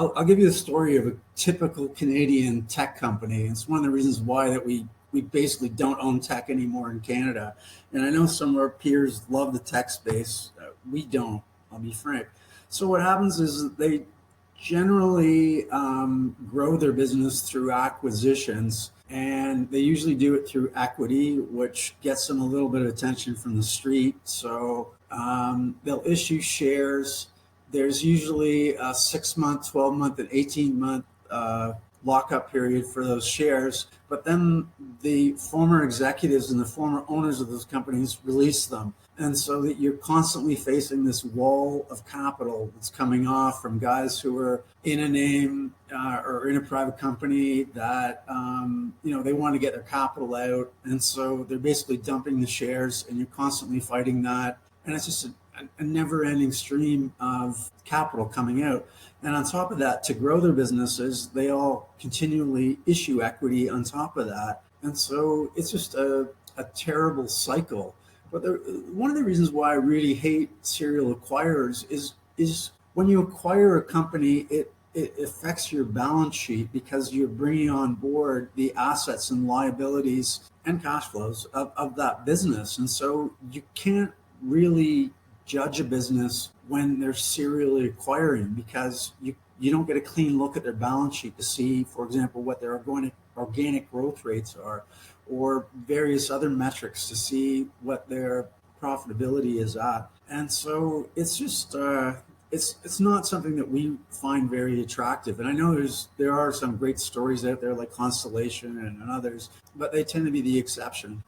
I'll give you the story of a typical Canadian tech company. It's one of the reasons why that we basically don't own tech anymore in Canada. And I know some of our peers love the tech space. We don't, I'll be frank. So what happens is they generally grow their business through acquisitions, and they usually do it through equity, which gets them a little bit of attention from the street. So they'll issue shares. There's usually a 6 month, 12 month, and 18 month lockup period for those shares. But then the former executives and the former owners of those companies release them. And so that you're constantly facing this wall of capital that's coming off from guys who are in a name or in a private company that, they want to get their capital out. And so they're basically dumping the shares, and you're constantly fighting that. And it's just a never-ending stream of capital coming out. And on top of that, to grow their businesses, they all continually issue equity on top of that. And so it's just a terrible cycle. But one of the reasons why I really hate serial acquirers is when you acquire a company, it affects your balance sheet because you're bringing on board the assets and liabilities and cash flows of that business. And so you can't really judge a business when they're serially acquiring, because you don't get a clean look at their balance sheet to see, for example, what their organic growth rates are, or various other metrics to see what their profitability is at. And so it's just it's not something that we find very attractive. And I know there are some great stories out there like Constellation and others, but they tend to be the exception.